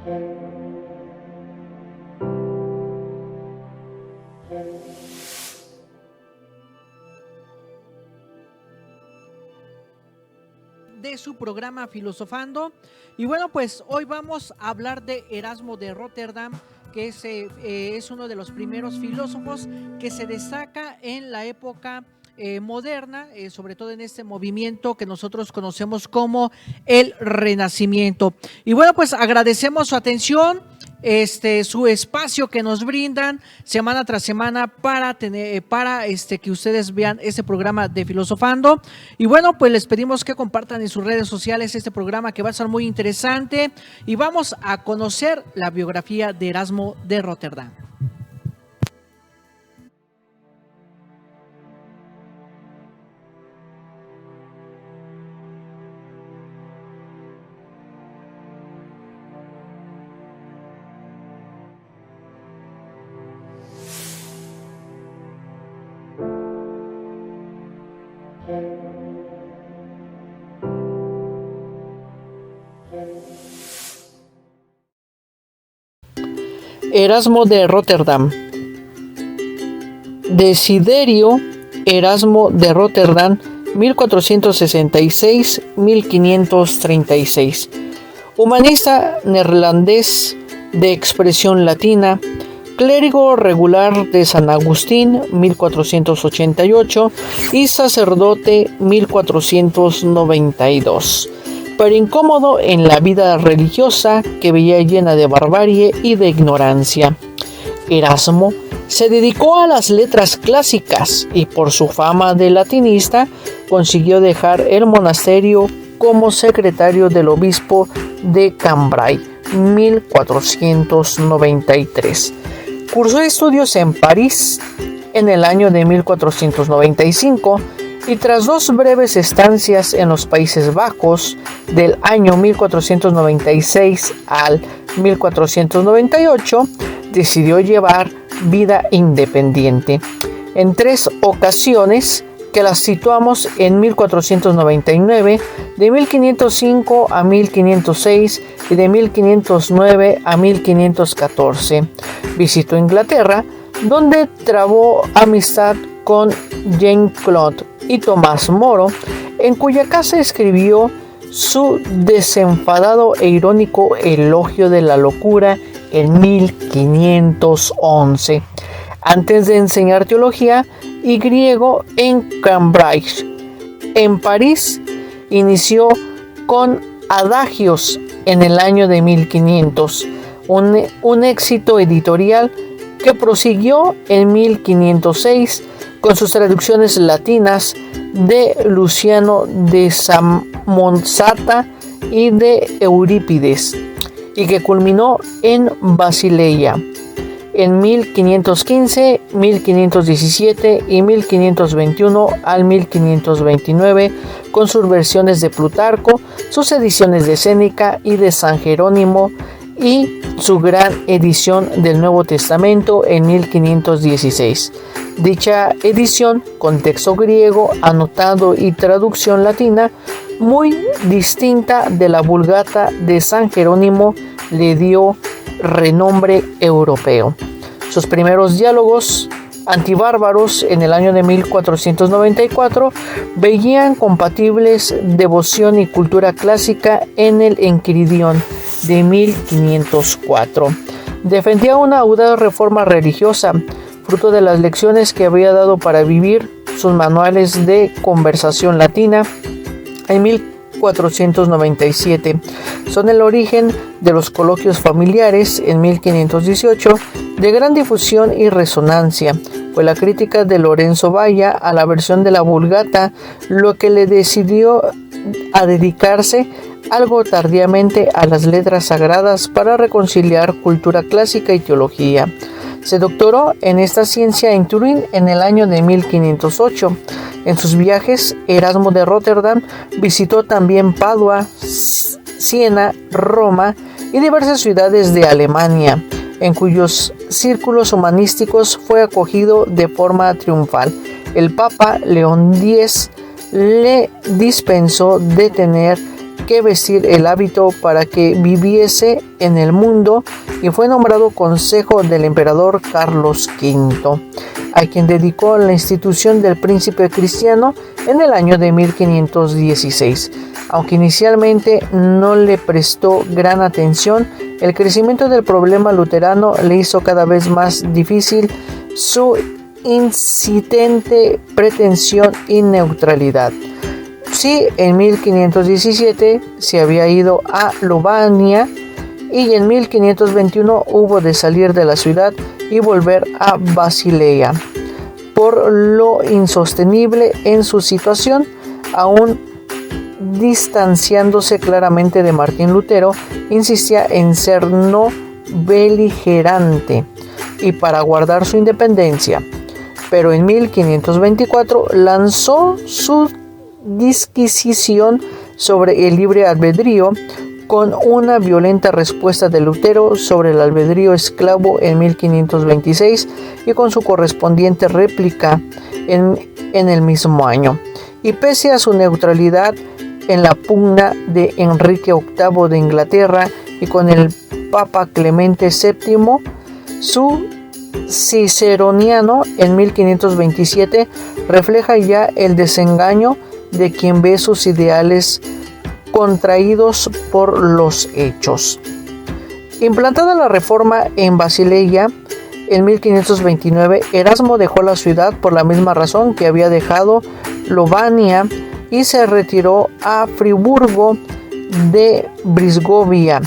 De su programa Filosofando. Y bueno, pues hoy vamos a hablar de Erasmo de Rotterdam, que es uno de los primeros filósofos que se destaca en la época moderna, sobre todo en este movimiento que nosotros conocemos como el Renacimiento. Y bueno, pues agradecemos su atención, su espacio que nos brindan semana tras semana para que ustedes vean este programa de Filosofando. Y bueno, pues les pedimos que compartan en sus redes sociales este programa, que va a ser muy interesante, y vamos a conocer la biografía de Erasmo de Rotterdam. Erasmo de Rotterdam. Desiderio Erasmo de Rotterdam, 1466-1536. Humanista neerlandés de expresión latina, clérigo regular de San Agustín, 1488, y sacerdote, 1492. Pero incómodo en la vida religiosa que veía llena de barbarie y de ignorancia. Erasmo se dedicó a las letras clásicas y por su fama de latinista consiguió dejar el monasterio como secretario del obispo de Cambrai, 1493. Cursó estudios en París en el año de 1495 y tras dos breves estancias en los Países Bajos del año 1496 al 1498, decidió llevar vida independiente. En tres ocasiones, que las situamos en 1499, de 1505 a 1506 y de 1509 a 1514. Visitó Inglaterra, donde trabó amistad con Jean-Claude y Tomás Moro, en cuya casa escribió su desenfadado e irónico Elogio de la Locura en 1511, antes de enseñar teología y griego en Cambridge. En París inició con Adagios en el año de 1500, un éxito editorial que prosiguió en 1506 con sus traducciones latinas de Luciano de Samosata y de Eurípides, y que culminó en Basileia en 1515, 1517 y 1521 al 1529, con sus versiones de Plutarco, sus ediciones de Séneca y de San Jerónimo, y su gran edición del Nuevo Testamento en 1516. Dicha edición, con texto griego anotado y traducción latina, muy distinta de la Vulgata de San Jerónimo, le dio renombre europeo. Sus primeros diálogos antibárbaros en el año de 1494 veían compatibles devoción y cultura clásica en el Enquiridión de 1504. Defendía una audaz reforma religiosa, fruto de las lecciones que había dado para vivir sus manuales de conversación latina en 1497. Son el origen de los coloquios familiares en 1518, de gran difusión y resonancia. Fue la crítica de Lorenzo Valla a la versión de la Vulgata lo que le decidió a dedicarse algo tardíamente a las letras sagradas para reconciliar cultura clásica y teología. Se doctoró en esta ciencia en Turín en el año de 1508. En sus viajes, Erasmo de Rotterdam visitó también Padua, Siena, Roma y diversas ciudades de Alemania, en cuyos círculos humanísticos fue acogido de forma triunfal. El Papa León X le dispensó de tener que vestir el hábito para que viviese en el mundo y fue nombrado consejo del emperador Carlos V, a quien dedicó la institución del príncipe cristiano en el año de 1516. Aunque inicialmente no le prestó gran atención, el crecimiento del problema luterano le hizo cada vez más difícil su insistente pretensión y neutralidad. Sí, en 1517 se había ido a Lubania y en 1521 hubo de salir de la ciudad y volver a Basilea. Por lo insostenible en su situación, aún distanciándose claramente de Martín Lutero, insistía en ser no beligerante y para guardar su independencia. Pero en 1524 lanzó su disquisición sobre el libre albedrío, con una violenta respuesta de Lutero sobre el albedrío esclavo en 1526 y con su correspondiente réplica en el mismo año. Y pese a su neutralidad en la pugna de Enrique VIII de Inglaterra y con el Papa Clemente VII, su Ciceroniano en 1527 refleja ya el desengaño de quien ve sus ideales contraídos por los hechos. Implantada la reforma en Basilea en 1529, Erasmo dejó la ciudad por la misma razón que había dejado Lobania y se retiró a Friburgo de Brisgovia,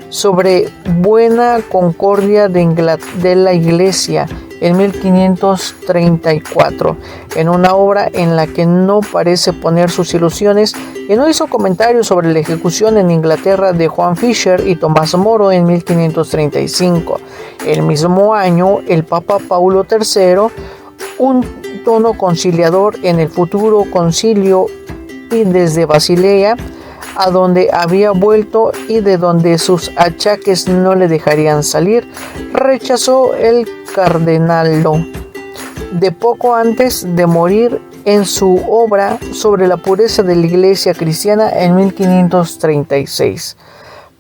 sobre buena concordia de la Iglesia, en 1534, en una obra en la que no parece poner sus ilusiones, y no hizo comentarios sobre la ejecución en Inglaterra de Juan Fisher y Tomás Moro en 1535. El mismo año, el Papa Paulo III, un tono conciliador en el futuro concilio y desde Basilea, a donde había vuelto y de donde sus achaques no le dejarían salir, rechazó el cardenalo de poco antes de morir en su obra sobre la pureza de la Iglesia cristiana en 1536.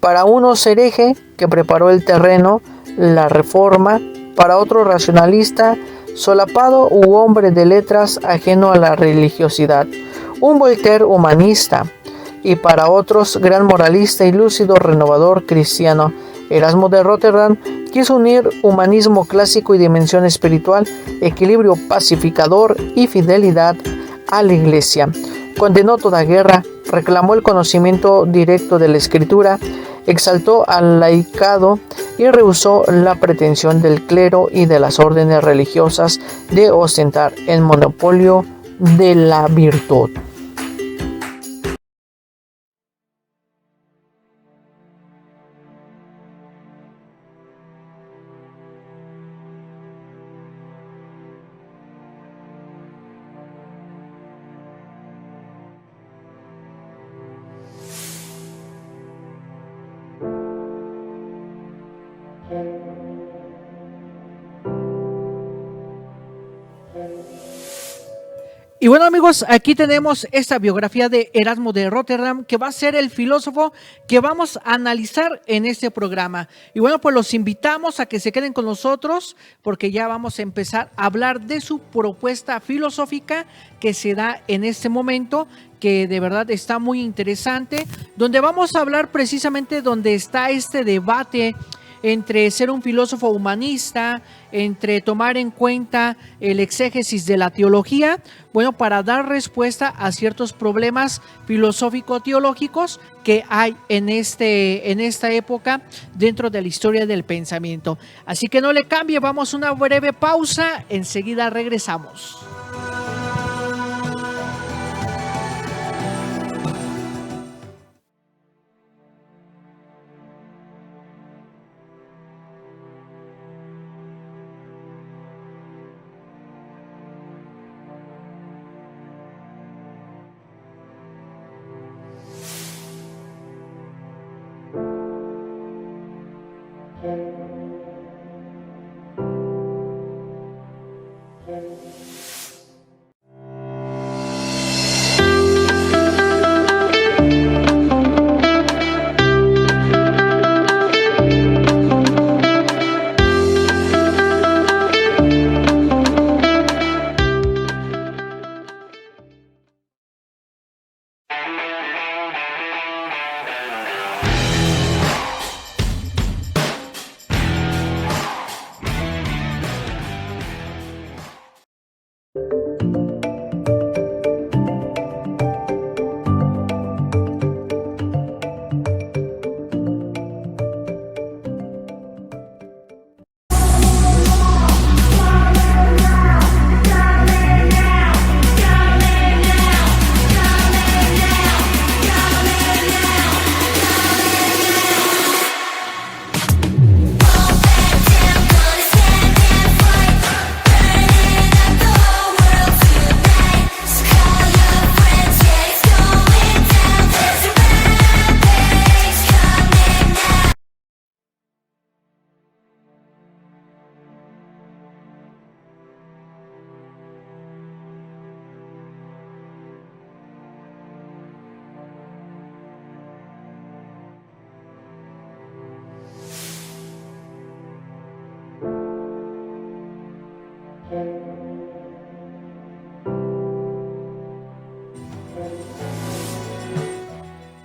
Para unos hereje que preparó el terreno, la reforma; para otro racionalista, solapado u hombre de letras ajeno a la religiosidad, un Voltaire humanista; y para otros, gran moralista y lúcido renovador cristiano. Erasmo de Rotterdam quiso unir humanismo clásico y dimensión espiritual, equilibrio pacificador y fidelidad a la Iglesia. Condenó toda guerra, reclamó el conocimiento directo de la Escritura, exaltó al laicado y rehusó la pretensión del clero y de las órdenes religiosas de ostentar el monopolio de la virtud. Y bueno, amigos, aquí tenemos esta biografía de Erasmo de Rotterdam, que va a ser el filósofo que vamos a analizar en este programa. Y bueno, pues los invitamos a que se queden con nosotros, porque ya vamos a empezar a hablar de su propuesta filosófica que se da en este momento, que de verdad está muy interesante, donde vamos a hablar precisamente donde está este debate entre ser un filósofo humanista, entre tomar en cuenta el exégesis de la teología, bueno, para dar respuesta a ciertos problemas filosófico-teológicos que hay en esta época dentro de la historia del pensamiento. Así que no le cambie, vamos a una breve pausa, enseguida regresamos.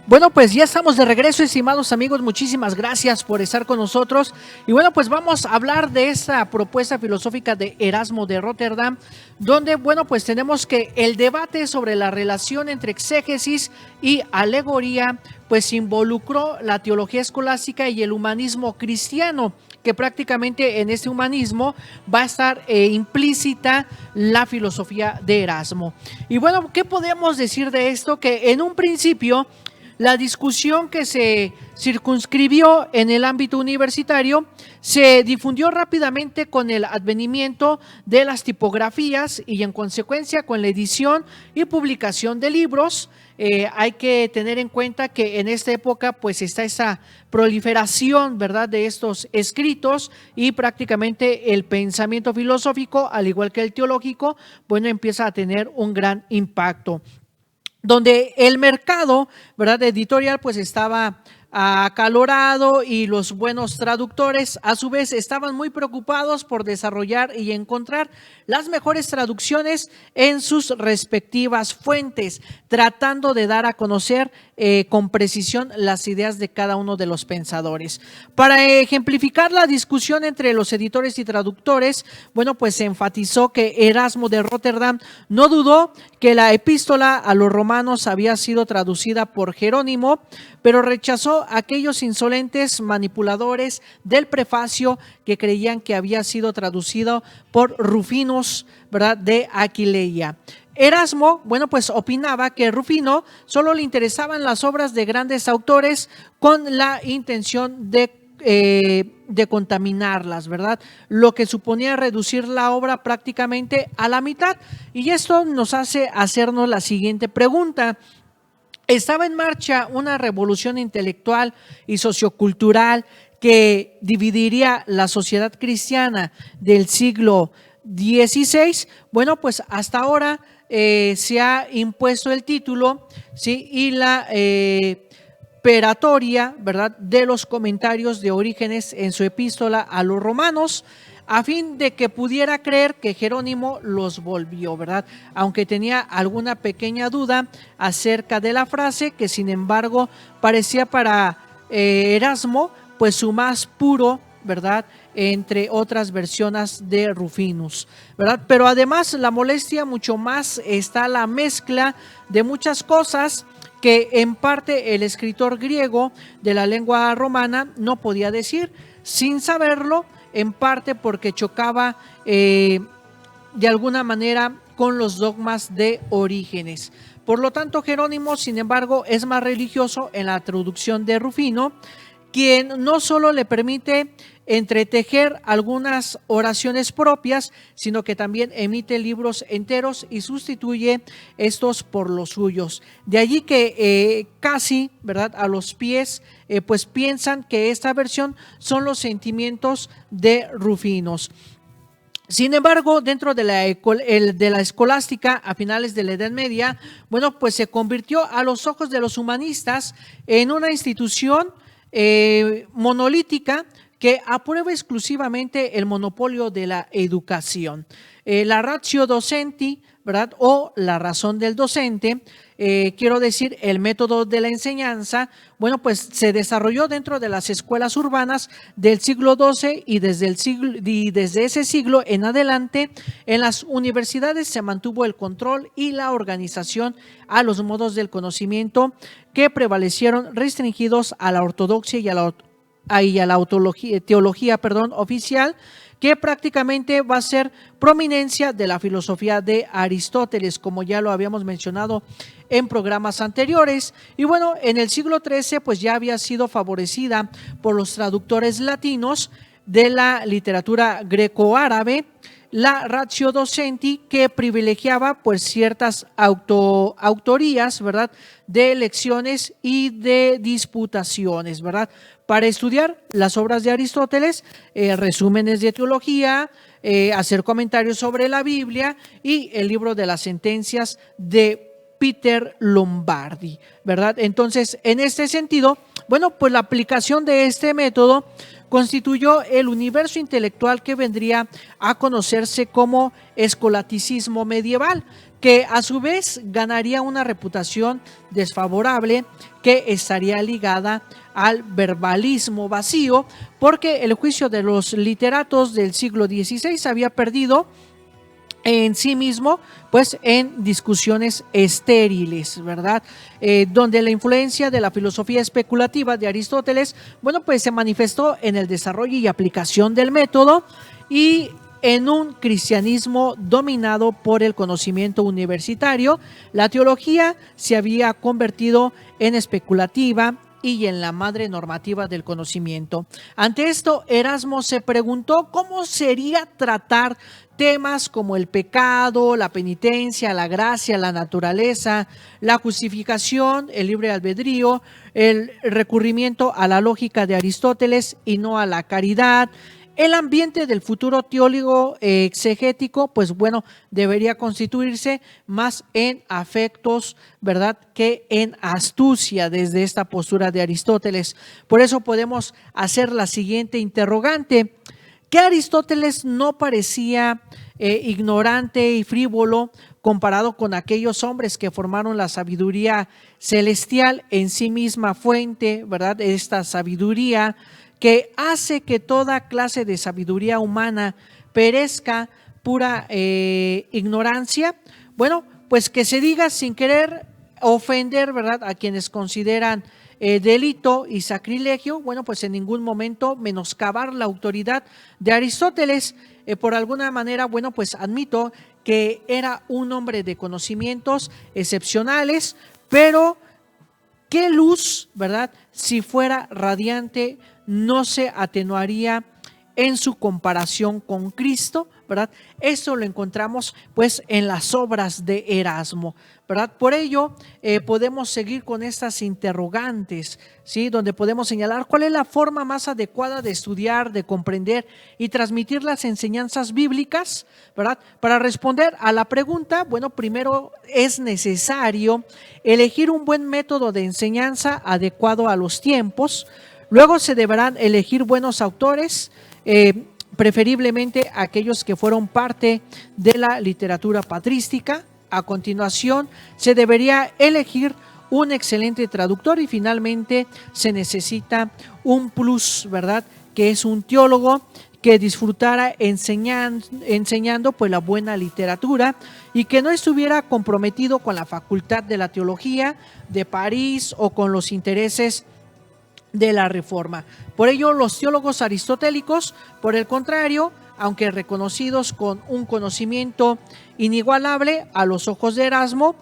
Bueno, pues ya estamos de regreso, estimados amigos, muchísimas gracias por estar con nosotros. Y bueno, pues vamos a hablar de esta propuesta filosófica de Erasmo de Rotterdam, donde, bueno, pues tenemos que el debate sobre la relación entre exégesis y alegoría, pues involucró la teología escolástica y el humanismo cristiano, que prácticamente en este humanismo va a estar implícita la filosofía de Erasmo. Y bueno, ¿qué podemos decir de esto? Que en un principio la discusión que se circunscribió en el ámbito universitario se difundió rápidamente con el advenimiento de las tipografías y en consecuencia con la edición y publicación de libros. Hay que tener en cuenta que en esta época pues está esa proliferación, ¿verdad?, de estos escritos y prácticamente el pensamiento filosófico, al igual que el teológico, bueno, empieza a tener un gran impacto, donde el mercado, ¿verdad?, editorial pues estaba acalorado y los buenos traductores a su vez estaban muy preocupados por desarrollar y encontrar las mejores traducciones en sus respectivas fuentes, tratando de dar a conocer con precisión las ideas de cada uno de los pensadores. Para ejemplificar la discusión entre los editores y traductores, bueno, pues se enfatizó que Erasmo de Rotterdam no dudó que la epístola a los romanos había sido traducida por Jerónimo, pero rechazó a aquellos insolentes manipuladores del prefacio que creían que había sido traducido por Rufinus, ¿verdad?, de Aquileia. Erasmo, bueno, pues opinaba que Rufino solo le interesaban las obras de grandes autores con la intención de contaminarlas, ¿verdad? Lo que suponía reducir la obra prácticamente a la mitad. Y esto nos hace hacernos la siguiente pregunta. ¿Estaba en marcha una revolución intelectual y sociocultural que dividiría la sociedad cristiana del siglo XVI? Bueno, pues hasta ahora se ha impuesto el título, ¿sí?, y la peratoria, ¿verdad?, de los comentarios de Orígenes en su epístola a los romanos, a fin de que pudiera creer que Jerónimo los volvió, ¿verdad? Aunque tenía alguna pequeña duda acerca de la frase, que sin embargo parecía para Erasmo pues su más puro, ¿verdad?, entre otras versiones de Rufinus, ¿verdad? Pero además la molestia mucho más está la mezcla de muchas cosas que en parte el escritor griego de la lengua romana no podía decir, sin saberlo, en parte porque chocaba de alguna manera con los dogmas de Orígenes. Por lo tanto, Jerónimo, sin embargo, es más religioso en la traducción de Rufino, quien no solo le permite entretejer algunas oraciones propias, sino que también emite libros enteros y sustituye estos por los suyos. De allí que casi, ¿verdad?, a los pies, pues piensan que esta versión son los sentimientos de Rufinos. Sin embargo, dentro de la escolástica a finales de la Edad Media, bueno, pues se convirtió a los ojos de los humanistas en una institución monolítica que aprueba exclusivamente el monopolio de la educación. La ratio docenti, ¿verdad?, o la razón del docente, quiero decir, el método de la enseñanza, bueno, pues se desarrolló dentro de las escuelas urbanas del siglo XII y desde ese siglo en adelante en las universidades se mantuvo el control y la organización a los modos del conocimiento que prevalecieron restringidos a la ortodoxia y a la teología oficial, que prácticamente va a ser prominencia de la filosofía de Aristóteles, como ya lo habíamos mencionado en programas anteriores. Y bueno, en el siglo XIII pues ya había sido favorecida por los traductores latinos de la literatura greco-árabe, la ratio docenti, que privilegiaba pues ciertas autorías, ¿verdad?, de lecciones y de disputaciones, ¿verdad?, para estudiar las obras de Aristóteles, resúmenes de teología, hacer comentarios sobre la Biblia y el libro de las sentencias de Peter Lombardi, ¿verdad? Entonces, en este sentido, bueno, pues la aplicación de este método constituyó el universo intelectual que vendría a conocerse como escolasticismo medieval, que a su vez ganaría una reputación desfavorable que estaría ligada al verbalismo vacío, porque el juicio de los literatos del siglo XVI había perdido en sí mismo, pues en discusiones estériles, ¿verdad? Donde la influencia de la filosofía especulativa de Aristóteles, bueno, pues se manifestó en el desarrollo y aplicación del método y en un cristianismo dominado por el conocimiento universitario. La teología se había convertido en especulativa y en la madre normativa del conocimiento. Ante esto, Erasmo se preguntó cómo sería tratar temas como el pecado, la penitencia, la gracia, la naturaleza, la justificación, el libre albedrío, el recurrimiento a la lógica de Aristóteles y no a la caridad. El ambiente del futuro teólogo exegético, pues bueno, debería constituirse más en afectos, ¿verdad?, que en astucia desde esta postura de Aristóteles. Por eso podemos hacer la siguiente interrogante: ¿que Aristóteles no parecía ignorante y frívolo comparado con aquellos hombres que formaron la sabiduría celestial, en sí misma fuente, ¿verdad?, esta sabiduría que hace que toda clase de sabiduría humana perezca pura ignorancia? Bueno, pues que se diga sin querer ofender, ¿verdad?, a quienes consideran delito y sacrilegio, bueno, pues en ningún momento menoscabar la autoridad de Aristóteles. Por alguna manera, bueno, pues admito que era un hombre de conocimientos excepcionales, pero qué luz, ¿verdad?, si fuera radiante, no se atenuaría en su comparación con Cristo, ¿verdad? Eso lo encontramos pues en las obras de Erasmo, ¿verdad? Por ello podemos seguir con estas interrogantes, ¿sí?, donde podemos señalar cuál es la forma más adecuada de estudiar, de comprender y transmitir las enseñanzas bíblicas, ¿verdad? Para responder a la pregunta, bueno, primero es necesario elegir un buen método de enseñanza adecuado a los tiempos. Luego se deberán elegir buenos autores, preferiblemente aquellos que fueron parte de la literatura patrística. A continuación, se debería elegir un excelente traductor y finalmente se necesita un plus, ¿verdad?, que es un teólogo que disfrutara enseñando pues la buena literatura y que no estuviera comprometido con la facultad de la teología de París o con los intereses de la Reforma. Por ello, los teólogos aristotélicos, por el contrario, aunque reconocidos con un conocimiento inigualable a los ojos de Erasmo,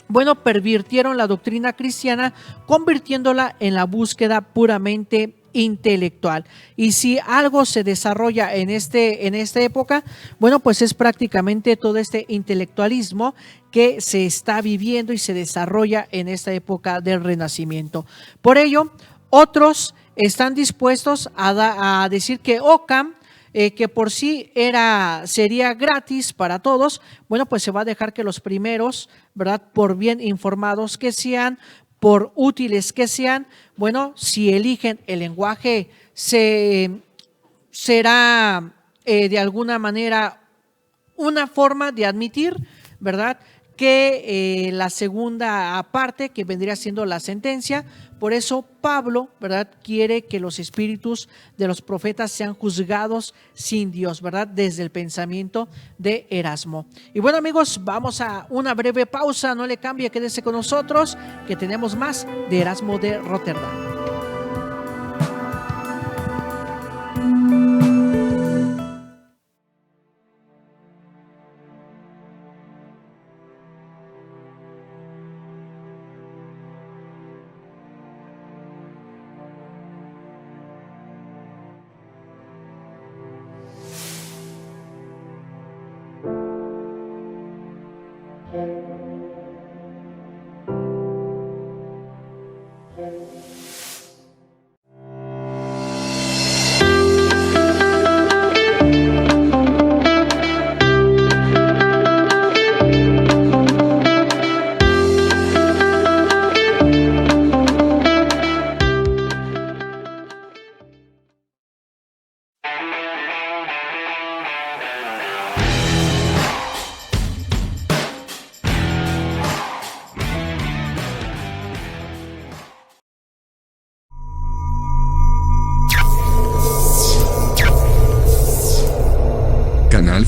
bueno, pervirtieron la doctrina cristiana, convirtiéndola en la búsqueda puramente intelectual. Y si algo se desarrolla en esta época, bueno, pues es prácticamente todo este intelectualismo que se está viviendo y se desarrolla en esta época del Renacimiento. Por ello, otros están dispuestos a decir que Occam, que por sí sería gratis para todos, bueno, pues se va a dejar que los primeros, ¿verdad?, por bien informados que sean, por útiles que sean, bueno, si eligen el lenguaje, será de alguna manera una forma de admitir, ¿verdad?, que la segunda parte, que vendría siendo la sentencia. Por eso Pablo, ¿verdad?, quiere que los espíritus de los profetas sean juzgados sin Dios, ¿verdad?, desde el pensamiento de Erasmo. Y bueno, amigos, vamos a una breve pausa, no le cambie, quédese con nosotros, que tenemos más de Erasmo de Rotterdam.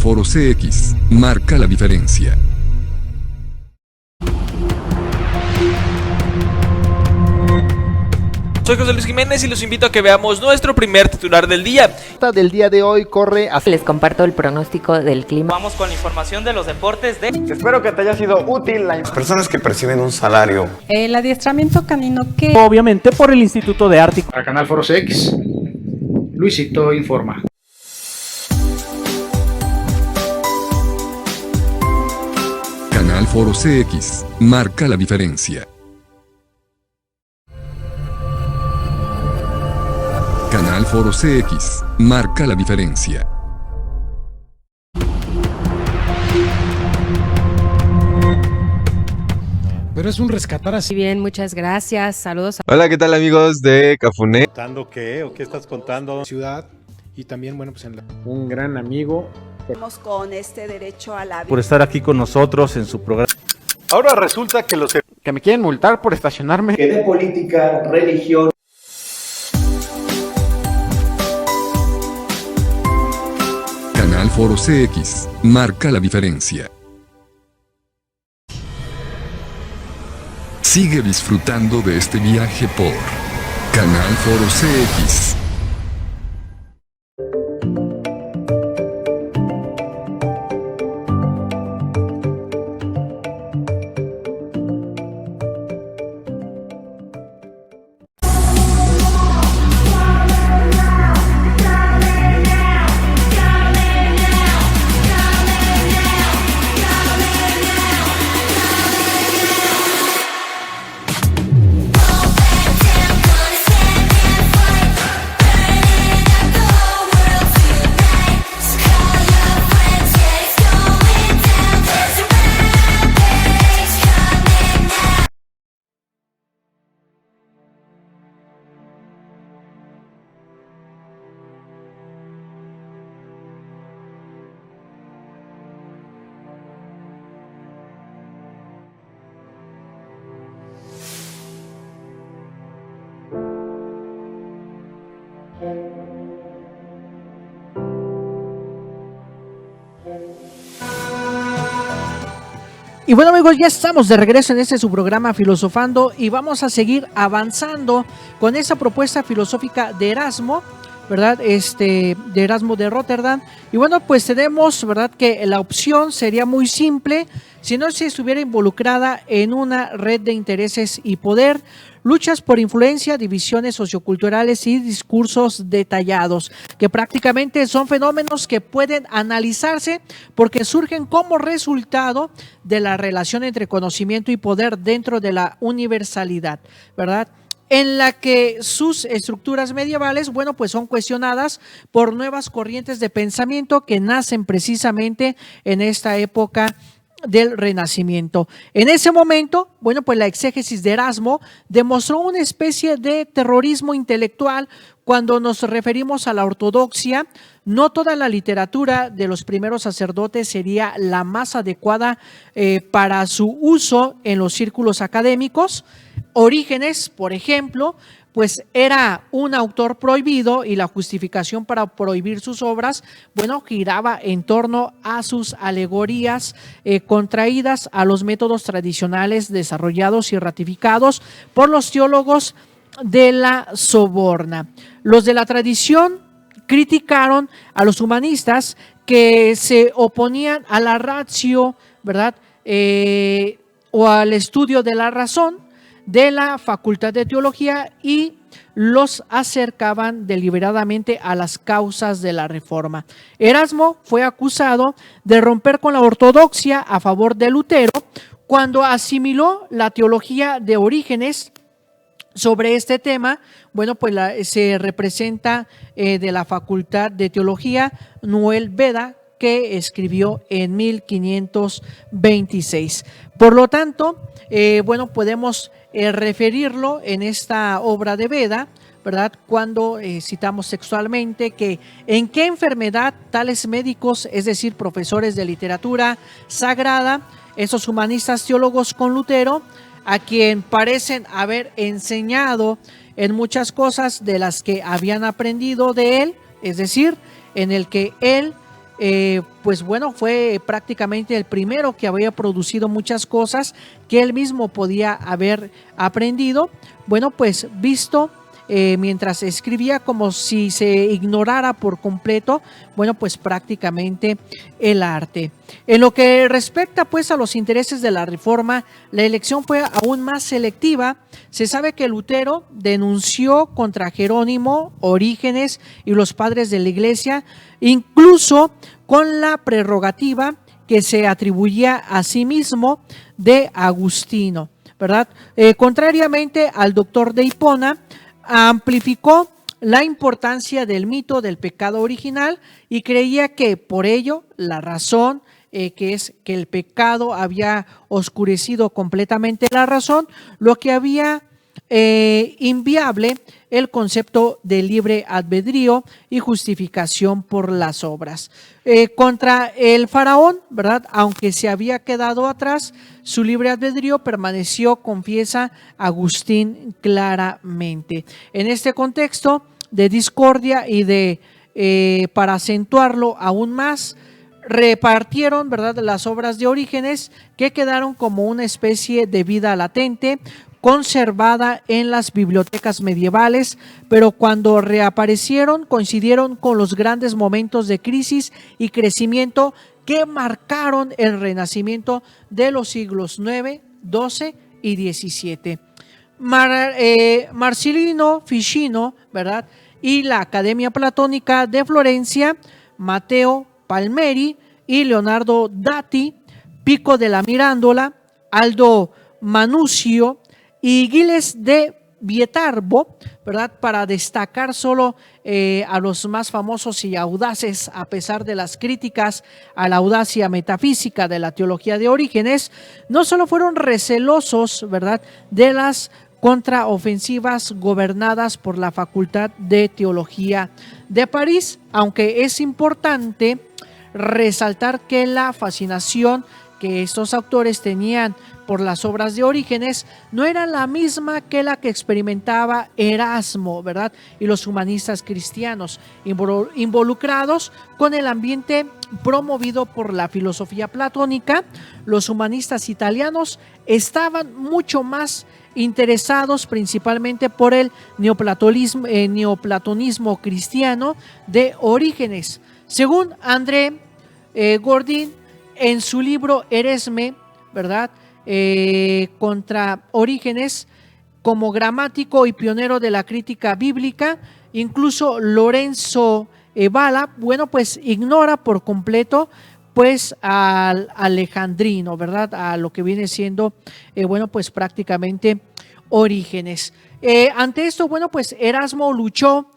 Foro CX marca la diferencia. Soy José Luis Jiménez y los invito a que veamos nuestro primer titular del día. Del día de hoy corre a... Les comparto el pronóstico del clima. Vamos con la información de los deportes de... Espero que te haya sido útil las personas que perciben un salario. El adiestramiento canino que... Obviamente por el Instituto de Arte. Para Canal Foro CX, Luisito informa. Canal Foro CX marca la diferencia. Canal Foro CX marca la diferencia. Pero es un rescatar así. Bien, muchas gracias. Saludos. Hola, ¿qué tal amigos de Cafuné? ¿Contando qué o qué estás contando? Ciudad y también, bueno, pues Un gran amigo. Con este derecho a la vida. Por estar aquí con nosotros en su programa. ahora resulta que los que me quieren multar por estacionarme. Que de política, religión. Canal Foro CX marca la diferencia. Sigue disfrutando de este viaje por Canal Foro CX. Y bueno amigos, ya estamos de regreso en este su programa Filosofando y vamos a seguir avanzando con esa propuesta filosófica de Erasmo, ¿verdad? De Erasmo de Rotterdam. Y bueno, pues tenemos, ¿verdad?, que la opción sería muy simple si no se estuviera involucrada en una red de intereses y poder, luchas por influencia, divisiones socioculturales y discursos detallados, que prácticamente son fenómenos que pueden analizarse porque surgen como resultado de la relación entre conocimiento y poder dentro de la universalidad, ¿verdad?, en la que sus estructuras medievales, bueno, pues son cuestionadas por nuevas corrientes de pensamiento que nacen precisamente en esta época del Renacimiento. En ese momento, bueno, pues la exégesis de Erasmo demostró una especie de terrorismo intelectual cuando nos referimos a la ortodoxia. No toda la literatura de los primeros sacerdotes sería la más adecuada para su uso en los círculos académicos. Orígenes, por ejemplo, pues era un autor prohibido y la justificación para prohibir sus obras, bueno, giraba en torno a sus alegorías contraídas a los métodos tradicionales desarrollados y ratificados por los teólogos de la Soborna. Los de la tradición criticaron a los humanistas que se oponían a la ratio, ¿verdad?, o al estudio de la razón de la Facultad de Teología y los acercaban deliberadamente a las causas de la Reforma. Erasmo fue acusado de romper con la ortodoxia a favor de Lutero cuando asimiló la teología de Orígenes. Sobre este tema, bueno, pues se representa de la Facultad de Teología Noel Beda, que escribió en 1526. Por lo tanto, bueno, podemos referirlo en esta obra de Beda, ¿verdad?, cuando citamos textualmente que en qué enfermedad tales médicos, es decir, profesores de literatura sagrada, esos humanistas teólogos con Lutero, a quien parecen haber enseñado en muchas cosas de las que habían aprendido de él, es decir, en el que él pues bueno, fue prácticamente el primero que había producido muchas cosas que él mismo podía haber aprendido, bueno, pues visto mientras escribía como si se ignorara por completo, bueno, pues prácticamente el arte. En lo que respecta pues a los intereses de la Reforma, la elección fue aún más selectiva. Se sabe que Lutero denunció contra Jerónimo, Orígenes y los padres de la Iglesia, incluso con la prerrogativa que se atribuía a sí mismo de Agustino, ¿verdad? Contrariamente al doctor de Hipona, amplificó la importancia del mito del pecado original y creía que por ello la razón, que es que el pecado había oscurecido completamente la razón, lo que había inviable el concepto de libre albedrío y justificación por las obras. Contra el faraón, ¿verdad? Aunque se había quedado atrás, su libre albedrío permaneció, confiesa Agustín claramente. En este contexto de discordia y para acentuarlo aún más, repartieron, ¿verdad?, las obras de Orígenes, que quedaron como una especie de vida latente conservada en las bibliotecas medievales, pero cuando reaparecieron coincidieron con los grandes momentos de crisis y crecimiento que marcaron el renacimiento de los siglos IX, XII y XVII. Marcilino Ficino, ¿verdad?, y la Academia Platónica de Florencia, Matteo Palmeri y Leonardo Dati, Pico de la Mirandola, Aldo Manuzio y Giles de Vietarbo, ¿verdad?, para destacar solo a los más famosos y audaces, a pesar de las críticas a la audacia metafísica de la teología de Orígenes, no solo fueron recelosos, ¿verdad?, de las contraofensivas gobernadas por la Facultad de Teología de París, aunque es importante resaltar que la fascinación que estos autores tenían por las obras de Orígenes no era la misma que la que experimentaba Erasmo, ¿verdad?, y los humanistas cristianos involucrados con el ambiente promovido por la filosofía platónica. Los humanistas italianos estaban mucho más interesados principalmente por el neoplatonismo cristiano de Orígenes. Según André Gordin, en su libro Eresme, ¿verdad?, contra Orígenes, como gramático y pionero de la crítica bíblica, incluso Lorenzo Valla, bueno, pues ignora por completo pues al alejandrino, ¿verdad?, a lo que viene siendo, bueno, pues prácticamente Orígenes. Ante esto, bueno, pues Erasmo luchó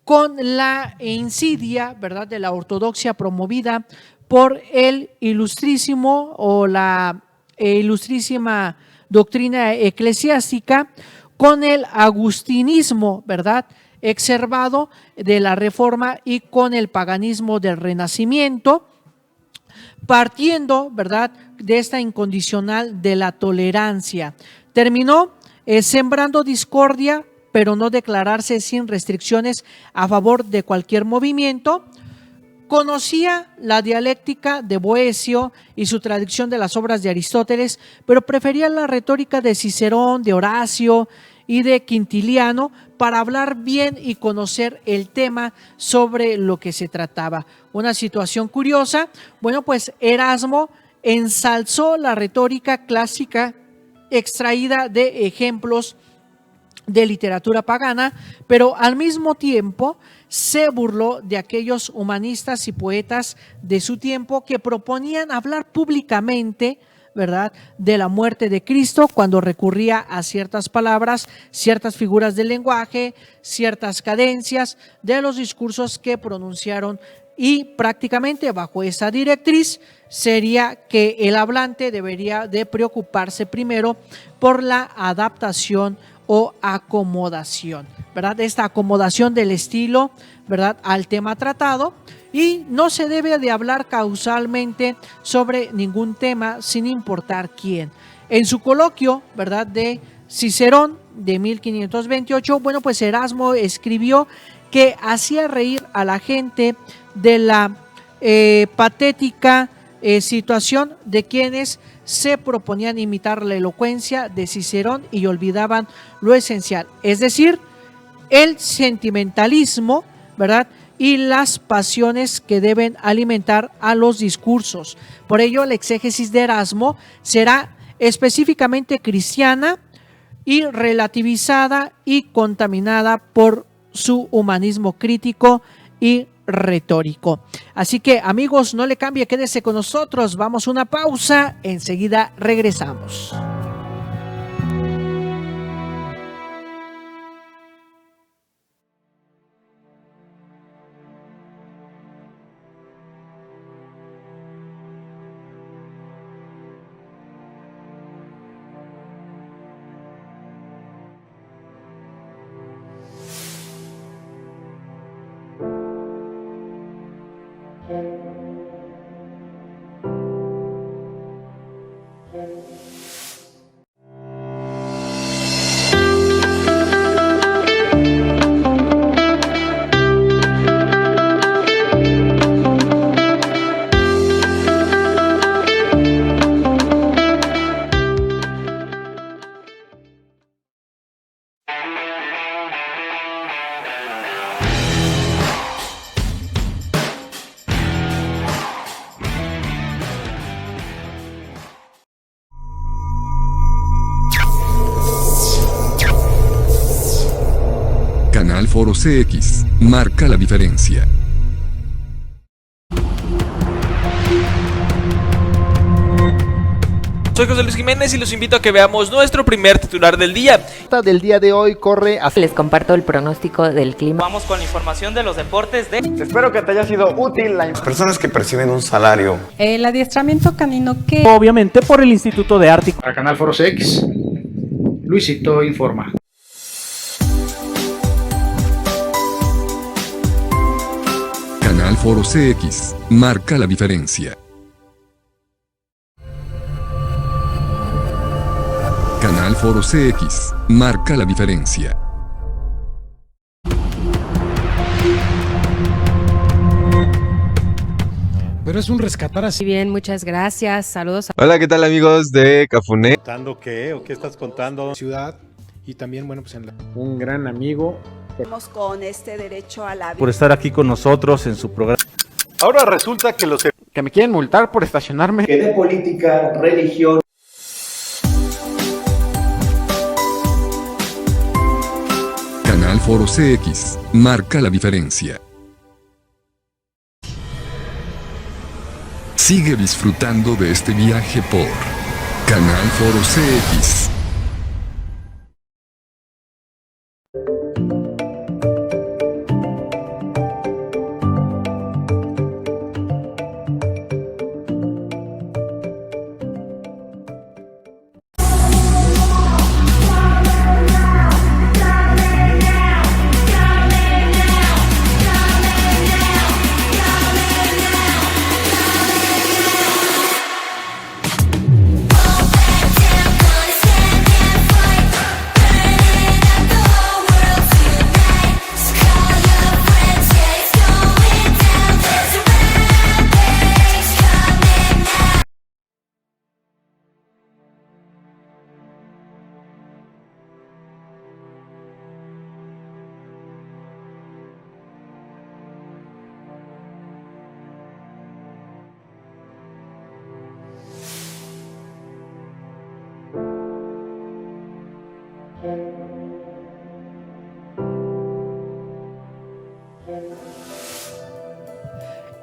con la insidia, ¿verdad?, de la ortodoxia promovida por el ilustrísimo o la ilustrísima doctrina eclesiástica, con el agustinismo, ¿verdad?, exacerbado de la Reforma y con el paganismo del Renacimiento, partiendo, ¿verdad?, de esta incondicional de la tolerancia. Terminó sembrando discordia, pero no declararse sin restricciones a favor de cualquier movimiento. Conocía la dialéctica de Boecio y su traducción de las obras de Aristóteles, pero prefería la retórica de Cicerón, de Horacio y de Quintiliano para hablar bien y conocer el tema sobre lo que se trataba. Una situación curiosa, bueno, pues Erasmo ensalzó la retórica clásica extraída de ejemplos de literatura pagana, pero al mismo tiempo se burló de aquellos humanistas y poetas de su tiempo que proponían hablar públicamente, ¿verdad?, de la muerte de Cristo, cuando recurría a ciertas palabras, ciertas figuras del lenguaje, ciertas cadencias de los discursos que pronunciaron, y prácticamente bajo esa directriz sería que el hablante debería de preocuparse primero por la adaptación o acomodación, ¿verdad?, esta acomodación del estilo, ¿verdad?, al tema tratado, y no se debe de hablar causalmente sobre ningún tema sin importar quién. En su coloquio, ¿verdad?, de Cicerón de 1528, bueno, pues Erasmo escribió que hacía reír a la gente de la patética situación de quienes se proponían imitar la elocuencia de Cicerón y olvidaban lo esencial, es decir, el sentimentalismo, ¿verdad? Y las pasiones que deben alimentar a los discursos. Por ello, la exégesis de Erasmo será específicamente cristiana y relativizada y contaminada por su humanismo crítico y retórico. Así que, amigos, no le cambie, quédese con nosotros, vamos a una pausa, enseguida regresamos. Canal Foro CX, marca la diferencia. Soy José Luis Jiménez y los invito a que veamos nuestro primer titular del día. Del día de hoy corre hacia... Les comparto el pronóstico del clima. Vamos con la información de los deportes de... Espero que te haya sido útil las personas que perciben un salario. El adiestramiento canino que... Obviamente por el Instituto de Arte. Para Canal Foro CX, Luisito informa. Canal Foro CX, marca la diferencia. Canal Foro CX, marca la diferencia. Pero es un rescatar así. Bien, muchas gracias. Saludos. Hola, ¿qué tal amigos de Cafuné? ¿Contando qué? ¿O qué estás contando? Ciudad y también, bueno, pues Un gran amigo. Vamos con este derecho a la Por estar aquí con nosotros en su programa. Ahora resulta que que me quieren multar por estacionarme. Que de política, religión. Canal Foro CX, marca la diferencia. Sigue disfrutando de este viaje por Canal Foro CX.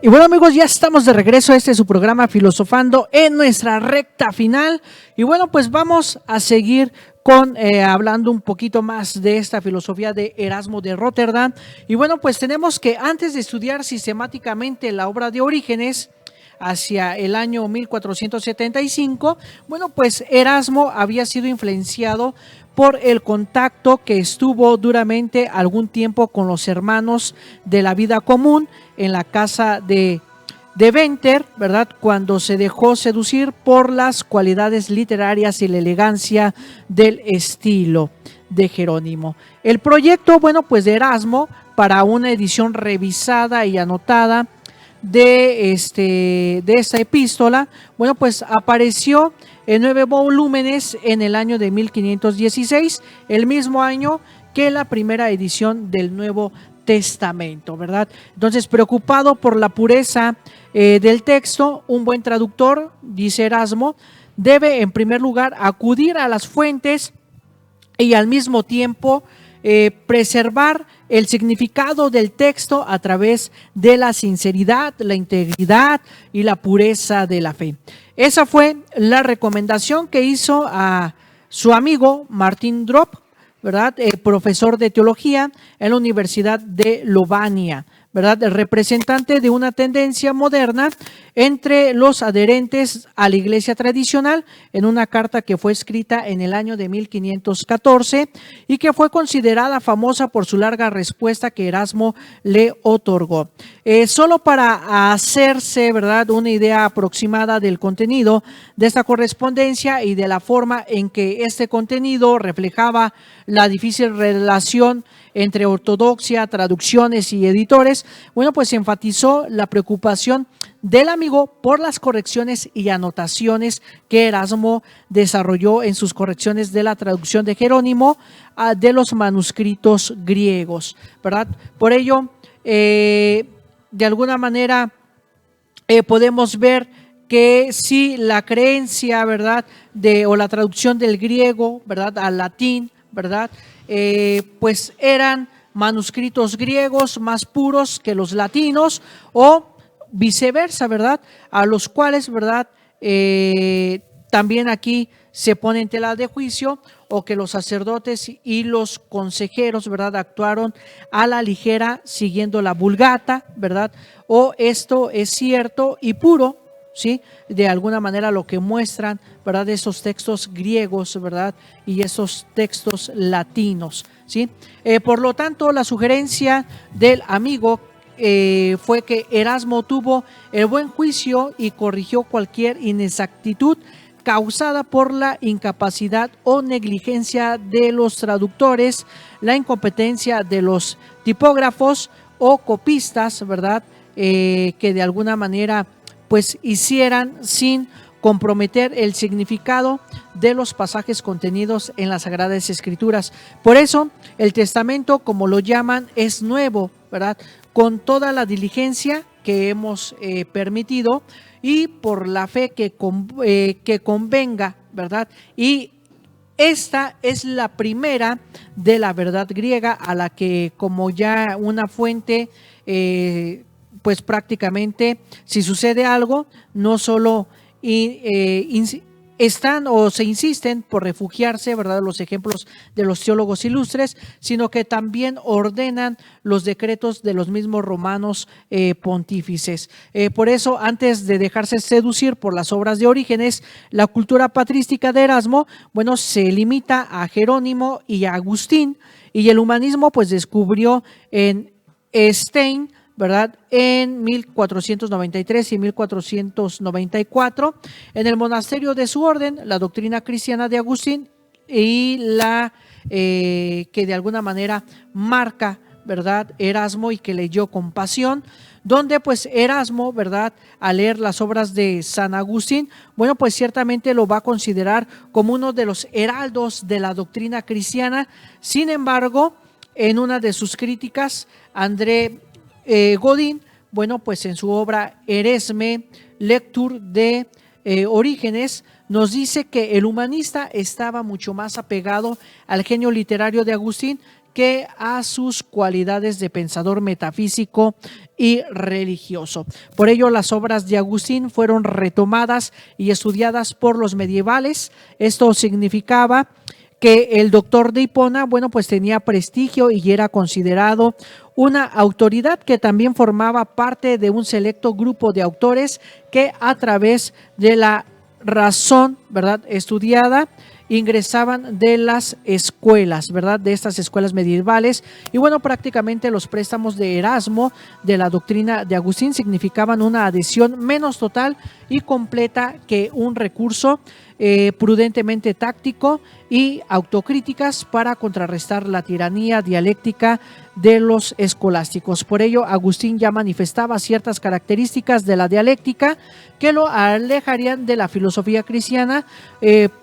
Y bueno, amigos, ya estamos de regreso a este su programa Filosofando en nuestra recta final. Y bueno, pues vamos a seguir con hablando un poquito más de esta filosofía de Erasmo de Rotterdam. Y bueno, pues tenemos que antes de estudiar sistemáticamente la obra de Orígenes, hacia el año 1475, bueno, pues Erasmo había sido influenciado por el contacto que estuvo duramente algún tiempo con los hermanos de la vida común en la casa de Venter, ¿verdad? Cuando se dejó seducir por las cualidades literarias y la elegancia del estilo de Jerónimo. El proyecto, bueno, pues de Erasmo para una edición revisada y anotada de esta epístola, bueno, pues apareció en 9 volúmenes en el año de 1516, el mismo año que la primera edición del Nuevo Testamento, ¿verdad? Entonces, preocupado por la pureza del texto, un buen traductor, dice Erasmo, debe en primer lugar acudir a las fuentes y al mismo tiempo preservar el significado del texto a través de la sinceridad, la integridad y la pureza de la fe. Esa fue la recomendación que hizo a su amigo Martin Drop, ¿verdad? Profesor de teología en la Universidad de Lovania, ¿verdad? El representante de una tendencia moderna entre los adherentes a la iglesia tradicional, en una carta que fue escrita en el año de 1514 y que fue considerada famosa por su larga respuesta que Erasmo le otorgó. Solo para hacerse, ¿verdad?, una idea aproximada del contenido de esta correspondencia y de la forma en que este contenido reflejaba la difícil relación entre ortodoxia, traducciones y editores, bueno, pues se enfatizó la preocupación del amigo por las correcciones y anotaciones que Erasmo desarrolló en sus correcciones de la traducción de Jerónimo de los manuscritos griegos, ¿verdad? Por ello, de alguna manera podemos ver que si la creencia, ¿verdad?, o la traducción del griego, ¿verdad?, al latín, ¿verdad?, pues eran manuscritos griegos más puros que los latinos o viceversa, ¿verdad?, a los cuales, ¿verdad?, también aquí se pone en tela de juicio, o que los sacerdotes y los consejeros, ¿verdad?, actuaron a la ligera siguiendo la Vulgata, ¿verdad?, o esto es cierto y puro, ¿sí?, de alguna manera lo que muestran, ¿verdad?, esos textos griegos, ¿verdad?, y esos textos latinos, ¿sí? Por lo tanto, la sugerencia del amigo fue que Erasmo tuvo el buen juicio y corrigió cualquier inexactitud causada por la incapacidad o negligencia de los traductores, la incompetencia de los tipógrafos o copistas, ¿verdad?, que de alguna manera pues hicieran sin comprometer el significado de los pasajes contenidos en las Sagradas Escrituras. Por eso, el Testamento, como lo llaman, es nuevo, ¿verdad?, con toda la diligencia que hemos permitido y por la fe que convenga, ¿verdad? Y esta es la primera de la verdad griega a la que, como ya una fuente, pues prácticamente, si sucede algo, no solo están o se insisten por refugiarse, ¿verdad?, los ejemplos de los teólogos ilustres, sino que también ordenan los decretos de los mismos romanos pontífices. Por eso, antes de dejarse seducir por las obras de Orígenes, la cultura patrística de Erasmo, bueno, se limita a Jerónimo y a Agustín, y el humanismo pues descubrió en Stein, ¿verdad?, en 1493 y 1494, en el monasterio de su orden, la doctrina cristiana de Agustín y la que de alguna manera marca, ¿verdad?, Erasmo y que leyó con pasión, donde pues Erasmo, ¿verdad?, al leer las obras de San Agustín, bueno, pues ciertamente lo va a considerar como uno de los heraldos de la doctrina cristiana. Sin embargo, en una de sus críticas, André Godin, bueno, pues en su obra Eresme Lecture de Orígenes, nos dice que el humanista estaba mucho más apegado al genio literario de Agustín que a sus cualidades de pensador metafísico y religioso. Por ello, las obras de Agustín fueron retomadas y estudiadas por los medievales. Esto significaba que el doctor de Hipona, bueno, pues tenía prestigio y era considerado una autoridad que también formaba parte de un selecto grupo de autores que a través de la razón, ¿verdad?, estudiada, ingresaban de las escuelas, ¿verdad?, de estas escuelas medievales. Y bueno, prácticamente los préstamos de Erasmo de la doctrina de Agustín significaban una adhesión menos total y completa que un recurso prudentemente táctico y autocríticas para contrarrestar la tiranía dialéctica de los escolásticos. Por ello, Agustín ya manifestaba ciertas características de la dialéctica que lo alejarían de la filosofía cristiana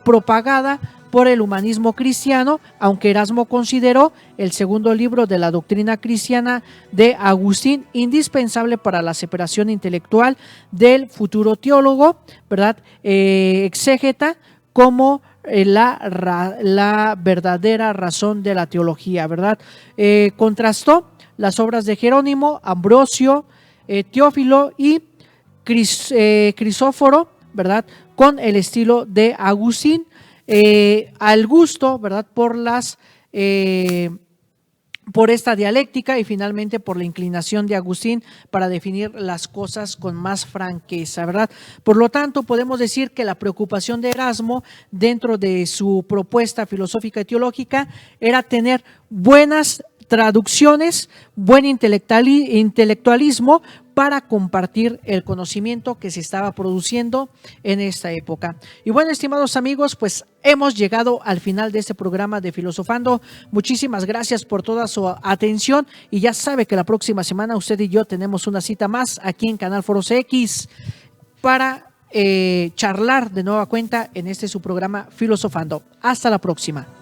propagada por el humanismo cristiano, aunque Erasmo consideró el segundo libro de la doctrina cristiana de Agustín indispensable para la separación intelectual del futuro teólogo, ¿verdad? Exégeta como la verdadera razón de la teología, ¿verdad? Contrastó las obras de Jerónimo, Ambrosio, Teófilo y Crisóforo, ¿verdad? Con el estilo de Agustín, al gusto, ¿verdad? Por esta dialéctica y finalmente por la inclinación de Agustín para definir las cosas con más franqueza, ¿verdad? Por lo tanto, podemos decir que la preocupación de Erasmo dentro de su propuesta filosófica y teológica era tener buenas traducciones, buen intelectualismo para compartir el conocimiento que se estaba produciendo en esta época. Y bueno, estimados amigos, pues hemos llegado al final de este programa de Filosofando. Muchísimas gracias por toda su atención y ya sabe que la próxima semana usted y yo tenemos una cita más aquí en Canal Foro CX para charlar de nueva cuenta en este su programa Filosofando. Hasta la próxima.